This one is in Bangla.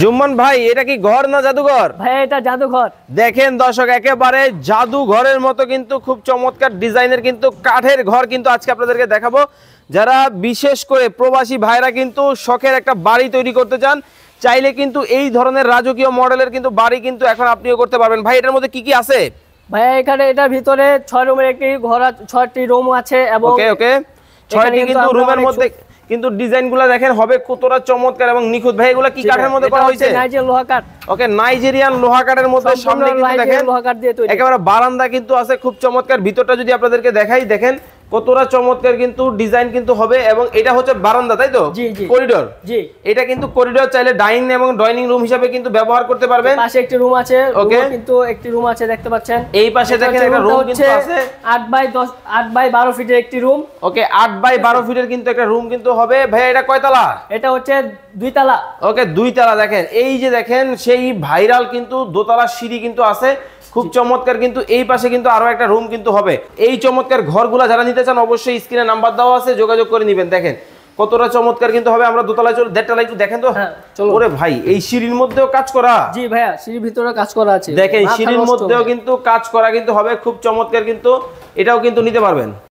জুম্মান ভাই এটা কি ঘর না জাদুঘর? ভাই এটা জাদুঘর। দেখেন দর্শক, একেবারে জাদুঘরের মতো কিন্তু খুব চমৎকার ডিজাইনের কিন্তু কাঠের ঘর কিন্তু আজকে আপনাদেরকে দেখাবো। যারা বিশেষ করে প্রবাসী ভাইরা কিন্তু শখের একটা বাড়ি তৈরি করতে চান, চাইলে কিন্তু এই ধরনের রাজকীয় মডেলের কিন্তু বাড়ি কিন্তু এখন আপনিও করতে পারবেন। ভাই এটার মধ্যে কি কি আছে? ভাই এখানে এটার ভিতরে 6 রুমের একটি ঘর, 6টি রুম আছে এবং ওকে ওকে 6টি কিন্তু রুমের মধ্যে কিন্তু ডিজাইনগুলো দেখেন হবে কতটা চমৎকার এবং নিখুঁত। ভাই এগুলো কি কাঠের মধ্যে করা হয়েছে? নাইজেরিয়ান লোহা কাঠ। ওকে, নাইজেরিয়ান লোহা কাঠের মধ্যে সামনে কিন্তু দেখেন লোহা কাঠ দিয়ে তৈরি। একেবারে বারান্দা কিন্তু আছে খুব চমৎকার। ভিতরটা যদি আপনাদেরকে দেখাই, দেখেন কতটা চমৎকার কিন্তু ডিজাইন কিন্তু হবে। এবং এটা হচ্ছে বারান্দা, তাই তো? জি জি করিডোর। জি, এটা কিন্তু করিডোর চাইলে ডাইনিং এবং ডাইনিং রুম হিসেবে কিন্তু ব্যবহার করতে পারবেন। পাশে একটি রুম আছে। ওকে, কিন্তু একটি রুম আছে দেখতে পাচ্ছেন। এই পাশে দেখেন একটা রুম কিন্তু আছে 8 বাই 12 ফিটের একটি রুম। ওকে, 8 বাই 12 ফিটের কিন্তু একটা রুম কিন্তু হবে। ভাই এটা কয় তলা? এটা হচ্ছে 2 তলা। ওকে, 2 তলা। দেখেন এই যে দেখেন সেই ভাইরাল কিন্তু দোতলা সিঁড়ি কিন্তু আছে খুব চমৎকার। কিন্তু এই পাশে কিন্তু আরো একটা রুম কিন্তু হবে। এই চমৎকার ঘরগুলা যারা নিতে চান অবশ্যই স্ক্রিনে নাম্বার দেওয়া আছে, যোগাযোগ করে নেবেন। দেখেন কতটা চমৎকার কিন্তু হবে। আমরা দোতলায় চলে, দেড়তলায় একটু দেখেন তো। ওরে ভাই, এই সিঁড়ির মধ্যেও কাজ করা। জি ভাইয়া, সিঁড়ির ভিতরে কাজ করা আছে। দেখেন সিঁড়ির মধ্যেও কিন্তু কাজ করা কিন্তু হবে খুব চমৎকার। কিন্তু এটাও কিন্তু নিতে পারবেন।